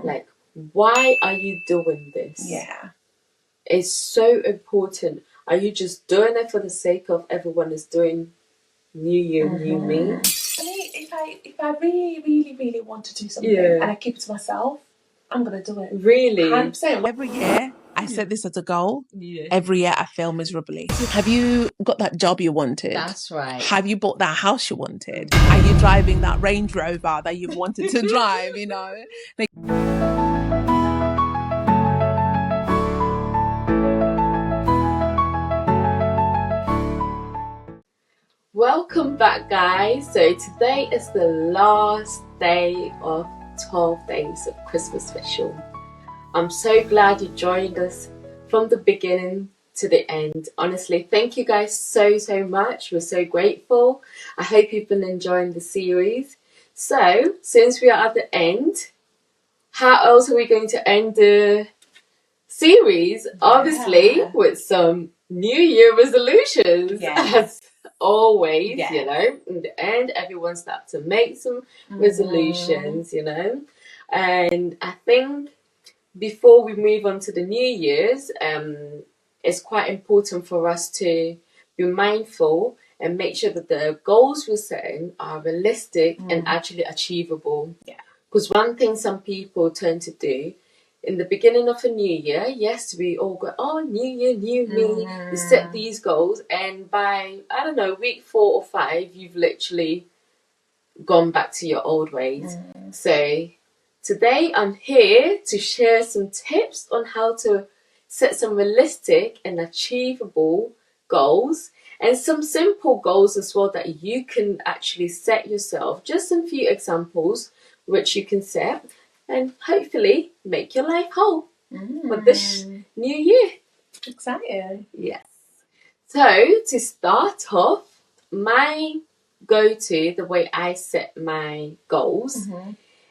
Like, why are you doing this? Yeah. It's so important. Are you just doing it for the sake of everyone is doing new year, new me? I mean, if I really, really, really want to do something and I keep it to myself, I'm gonna do it. Really? 100%. Every year I set this as a goal. Every year I fail miserably. Have you got that job you wanted? That's right. Have you bought that house you wanted? Are you driving that Range Rover that you've wanted to drive, you know? Like, welcome back, guys. So today is the last day of 12 days of Christmas special. I'm so glad you joined us from the beginning to the end. Honestly, thank you guys so much. We're so grateful. I hope you've been enjoying the series. So since we are at the end, how else are we going to end the series? Obviously with some New Year resolutions. As always, you know, in the end, everyone starts to make some resolutions, you know. And I think before we move on to the New Year's, it's quite important for us to be mindful and make sure that the goals we're setting are realistic and actually achievable. Because one thing some people tend to do in the beginning of a new year, yes, we all go, oh, new year, new me. You set these goals, and by, I don't know, week 4 or 5, you've literally gone back to your old ways. So today I'm here to share some tips on how to set some realistic and achievable goals, and some simple goals as well that you can actually set yourself. Just some few examples which you can set and hopefully make your life whole for this new year. exciting. Yes. So to start off, my go-to, the way I set my goals,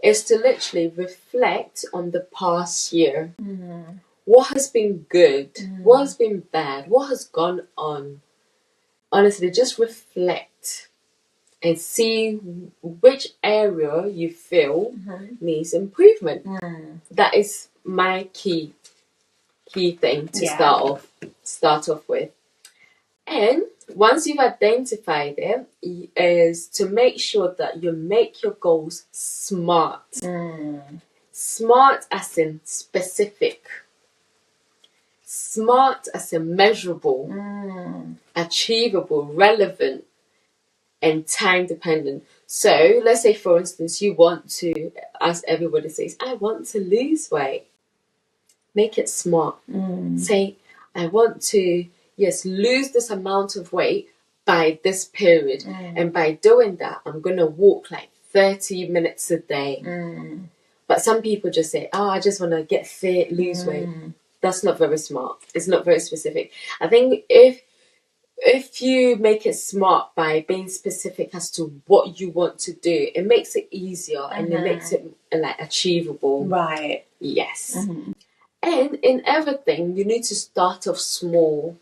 is to literally reflect on the past year. What has been good? What has been bad? What has gone on? Honestly, just reflect and see which area you feel needs improvement. That is my key thing to start off with. And once you've identified it, is to make sure that you make your goals smart. Smart as in specific. Smart as in measurable, achievable, relevant, and time dependent. So let's say, for instance, you want to, as everybody says, I want to lose weight. Make it smart. Say, I want to, lose this amount of weight by this period. And by doing that, I'm going to walk like 30 minutes a day. But some people just say, oh, I just want to get fit, lose weight. That's not very smart. It's not very specific. I think if you make it smart by being specific as to what you want to do, it makes it easier and it makes it like achievable. Right. Yes. And in everything, you need to start off small.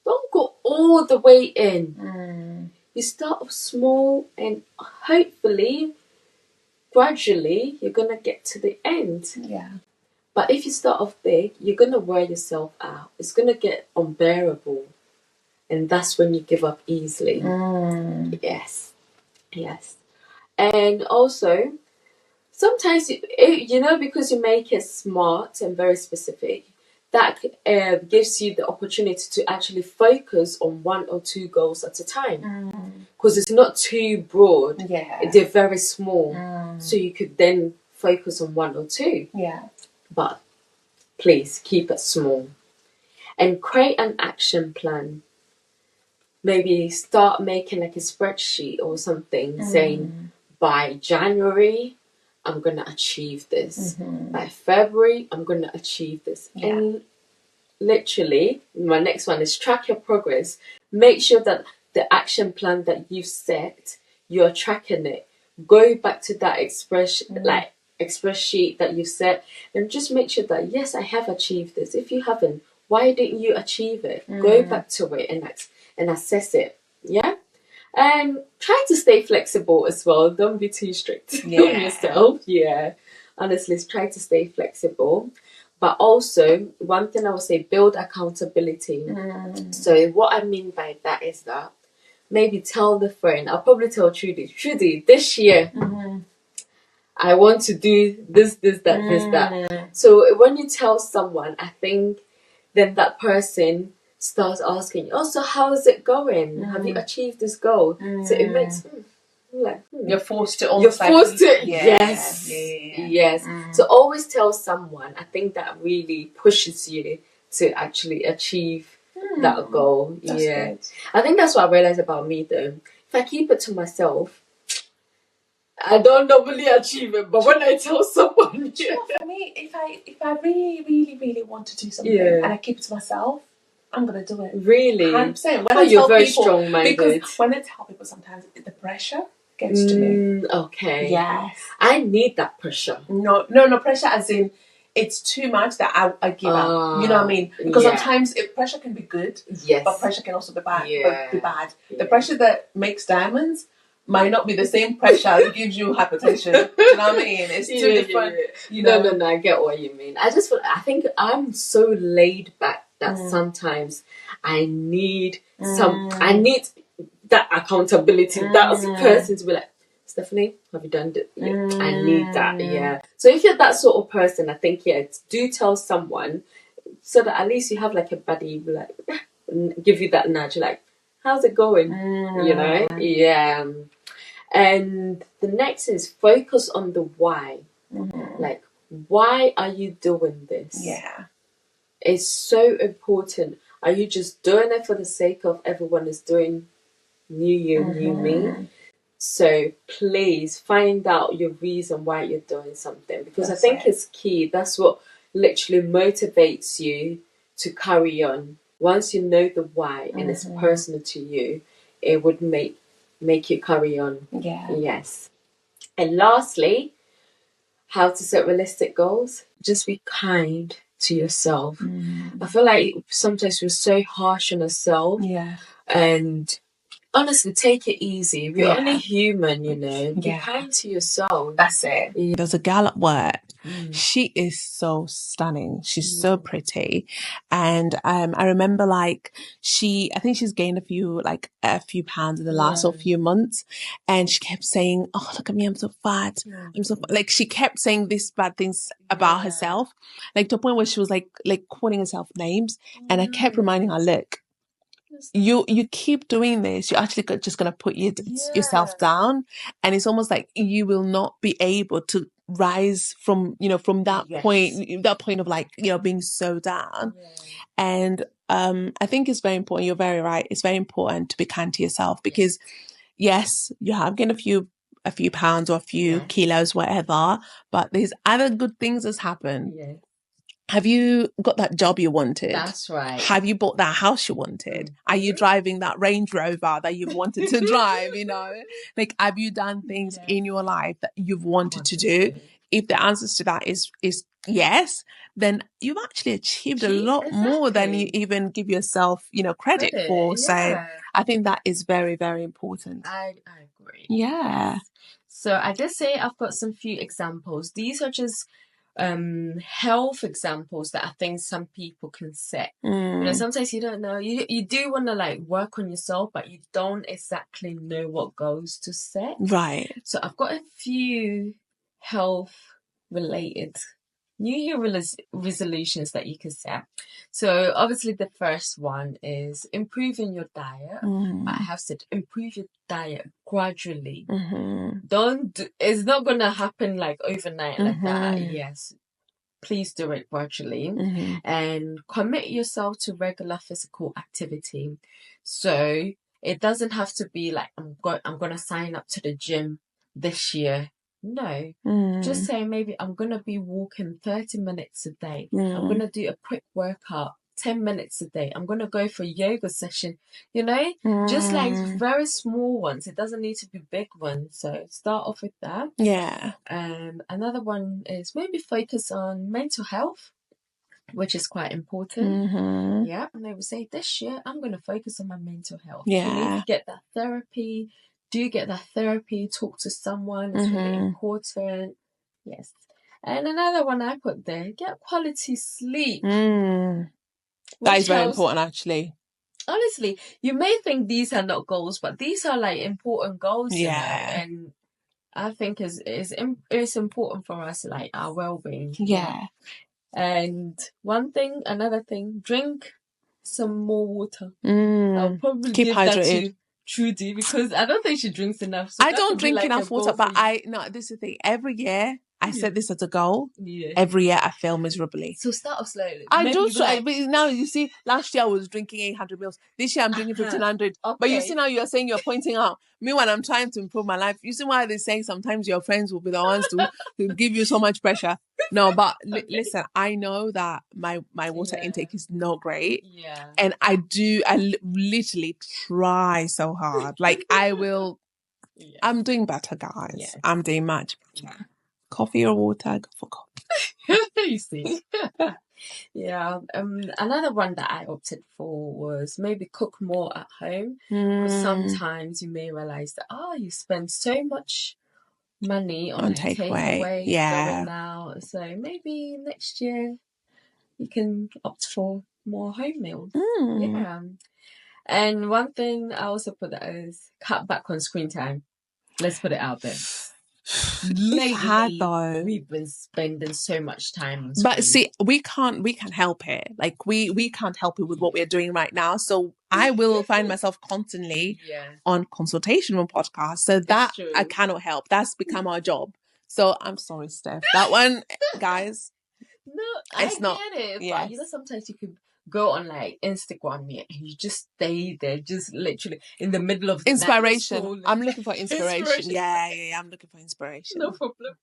Don't go all the way in. You start off small and hopefully, gradually, you're going to get to the end. Yeah. But if you start off big, you're going to wear yourself out. It's going to get unbearable. And that's when you give up easily. Yes. And also, sometimes, you know, because you make it smart and very specific, that gives you the opportunity to actually focus on 1 or 2 goals at a time. Because it's not too broad. They're very small. So you could then focus on 1 or 2. But please keep it small. And create an action plan. Maybe start making like a spreadsheet or something saying, by January, I'm going to achieve this. By February, I'm going to achieve this. And literally, my next one is track your progress. Make sure that the action plan that you've set, you're tracking it. Go back to that express sheet that you've set and just make sure that, yes, I have achieved this. If you haven't, why didn't you achieve it? Go back to it and assess it. Yeah? And try to stay flexible as well. Don't be too strict on yourself. Yeah. honestly, try to stay flexible. But also, one thing I would say, build accountability. So what I mean by that is that maybe tell the friend, I'll probably tell Trudy, this year, I want to do this, that. So when you tell someone, I think then that person starts asking, oh, so how is it going? Have you achieved this goal? So it makes you're forced to yes. So always tell someone. I think that really pushes you to actually achieve that goal. That's good. I think that's what I realized about me though. If I keep it to myself, I don't normally achieve it, but when I tell someone, for me, if I really want to do something and I keep it to myself, I'm gonna do it. Really? 100%. When you're very strong-minded. Because when I tell people, sometimes the pressure gets to me. Okay. Yes. I need that pressure. No pressure as in it's too much that I give up. You know what I mean? Because sometimes pressure can be good. Yes. But pressure can also be bad. The pressure that makes diamonds might not be the same pressure that gives you hypertension. Do you know what I mean? It's two different. You know? No, I get what you mean. I think I'm so laid back that sometimes I need I need that accountability. That person to be like, Stephanie, have you done it? I need that. So if you're that sort of person, I think do tell someone so that at least you have like a buddy like give you that nudge, like, how's it going? You know? Yeah. And the next is focus on the why. Like, why are you doing this? Yeah. It's so important. Are you just doing it for the sake of everyone is doing new year, new me? So please find out your reason why you're doing something, because I think it's key. That's what literally motivates you to carry on. Once you know the why and it's personal to you, it would make you carry on. Yeah. Yes. And lastly, how to set realistic goals. Just be kind to yourself. I feel like sometimes we're so harsh on ourselves. Yeah. And honestly, take it easy. We're only human, you know. Be kind to yourself. That's it. Yeah. There's a gal at work. She is so stunning. She's so pretty. And I remember I think she's gained a few pounds in the last few months. And she kept saying, oh, look at me, I'm so fat. I'm so fat. Like she kept saying these bad things about herself. Like to a point where she was like calling herself names. And I kept reminding her, look, you keep doing this, you're actually just going to put yourself down, and it's almost like you will not be able to rise from that point of like being so down. And I think it's very important. You're very right. It's very important to be kind to yourself, because yes, you have gained a few pounds or a few kilos, whatever, but there's other good things that's happened. Have you got that job you wanted? That's right. Have you bought that house you wanted? Are you driving that Range Rover that you've wanted to drive, Like, have you done things in your life that you've wanted to do? If the answers to that is yes, then you've actually achieved a lot more than you even give yourself, credit for. So I think that is very, very important. I agree. Yeah. So I did say I've got some few examples. These are just health examples that I think some people can set. Sometimes you don't know, you do want to like work on yourself, but you don't exactly know what goals to set. Right. So I've got a few health related New Year resolutions that you can set. So obviously the first one is improving your diet. I have said improve your diet gradually. It's not going to happen like overnight like that. Yes. Please do it gradually. And commit yourself to regular physical activity. So it doesn't have to be like, I'm going to sign up to the gym this year. No, just say maybe I'm going to be walking 30 minutes a day. I'm going to do a quick workout, 10 minutes a day. I'm going to go for a yoga session, just like very small ones. It doesn't need to be big ones. So start off with that. Yeah. Another one is maybe focus on mental health, which is quite important. Yeah. And they would say this year, I'm going to focus on my mental health. Yeah. You need to get that therapy. Do get that therapy, talk to someone. It's really important. Yes. And another one I put there, get quality sleep. That Which is very helps. important, actually. Honestly, you may think these are not goals, but these are like important goals, you know. And I think it's important for us, like our well-being. Yeah. And another thing, drink some more water. I'll probably Keep give hydrated. that to Trudy because I don't think she drinks enough. So I don't drink enough water, but this is the thing. Every year, I set this as a goal. Yeah. Every year, I fail miserably. So start off slowly. I do try, but now you see, last year I was drinking 800 mils. This year I'm drinking 1500. Okay. But you see now you're saying you're pointing out. Meanwhile, I'm trying to improve my life. You see why they say sometimes your friends will be the ones to give you so much pressure. No, but listen, I know that my water intake is not great. Yeah. And I literally try so hard. Like I'm doing better, guys. Yes. I'm doing much better. Coffee or water? Go for coffee. You see. Yeah. Another one that I opted for was maybe cook more at home. Because sometimes you may realize that you spend so much money on takeaway, going out. So maybe next year you can opt for more home meals. Yeah. And one thing I also put that is cut back on screen time. Let's put it out there. Lately, we've been spending so much time on screen. But see, we can't help it. Like we can't help it with what we're doing right now. So I will find myself constantly on consultation room podcasts. So that I cannot help. That's become our job. So I'm sorry, Steph. That one, guys. No, I get it. Yes. But sometimes you could go on like Instagram and you just stay there, just literally in the middle of inspiration. I'm looking for inspiration. Yeah, I'm looking for inspiration. No problem.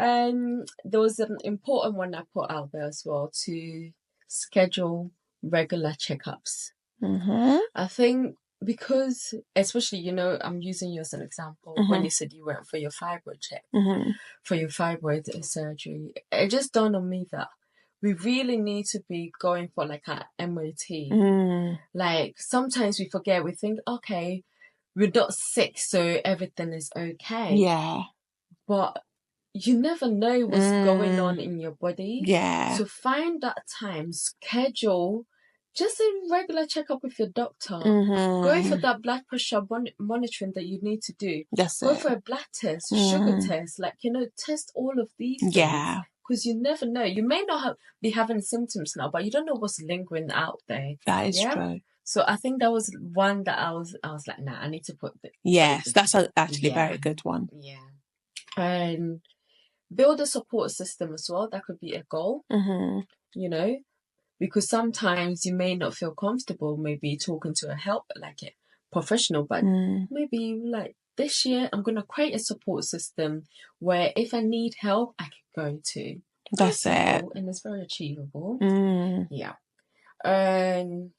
Okay. There was an important one I put out there as well, to schedule regular checkups. I think because, especially, I'm using you as an example, when you said you went for your fibroid check, for your fibroid surgery, it just dawned on me that we really need to be going for like an MOT. Like sometimes we forget, we think, okay, we're not sick, so everything is okay. Yeah. But you never know what's going on in your body. Yeah. So find that time, schedule just a regular checkup with your doctor. Go for that blood pressure monitoring that you need to do. Go for a blood test, sugar test, test all of these things. Yeah. Because you never know. You may not be having symptoms now, but you don't know what's lingering out there. That is true. So I think that was one that I was like, nah, I need to put this. Yes, that's actually a very good one. Yeah. And build a support system as well. That could be a goal. Because sometimes you may not feel comfortable maybe talking to a professional, but maybe like this year I'm going to create a support system where if I need help, I can go to. That's it. And it's very achievable. Yeah. And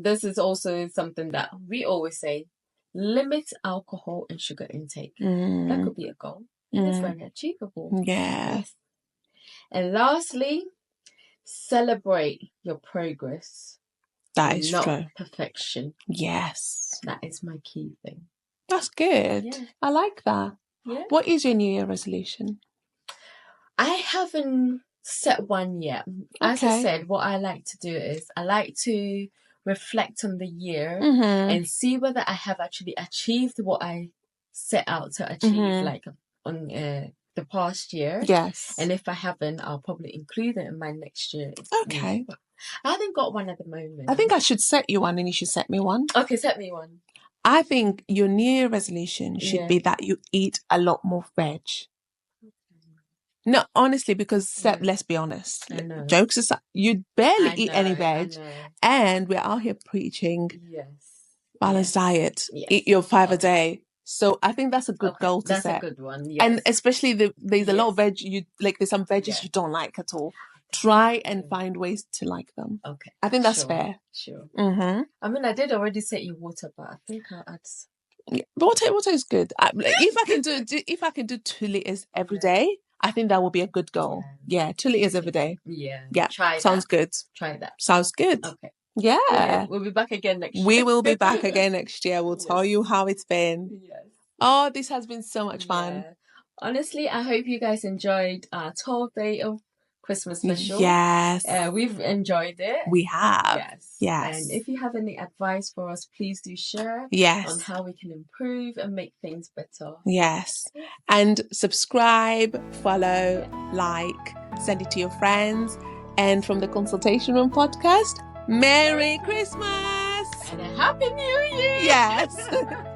this is also something that we always say, limit alcohol and sugar intake. That could be a goal. And it's very achievable. Yes. And lastly, celebrate your progress. That is not true. Perfection. Yes. That is my key thing. That's good. Yeah. I like that. Yeah. What is your New Year resolution? I haven't set one yet. As I said, what I like to do is I like to reflect on the year and see whether I have actually achieved what I set out to achieve, like on the past year. Yes. And if I haven't, I'll probably include it in my next year. Okay. I haven't got one at the moment. I think I should set you one and you should set me one. Okay, set me one. I think your New Year resolution should be that you eat a lot more veg. No, honestly, because let's be honest. I know. Jokes aside, you barely eat any veg. And we're out here preaching balanced diet. Yes. Eat your 5 a day. So I think that's a good goal to set. That's a good one, yes. And especially there's a lot of veg, there's some veggies you don't like at all. Try and find ways to like them. Okay. I think that's fair. Sure. I mean, I did already set you water, but I think I'll add... Yeah, water is good. If I can do 2 liters every day, I think that will be a good goal. Yeah, 2 liters every day. Yeah. Try that. Sounds good. Try that. Sounds good. Okay. Yeah. We'll be back again next year. We will be back again next year. We'll tell you how it's been. Yes. Oh, this has been so much fun. Yeah. Honestly, I hope you guys enjoyed our 12th day of Christmas special. Yes. We've enjoyed it. We have. Yes. Yes. And if you have any advice for us, please do share Yes. on how we can improve and make things better. Yes. And subscribe, follow, like, send it to your friends. And from the Consultation Room podcast, Merry Christmas! And a Happy New Year! Yes.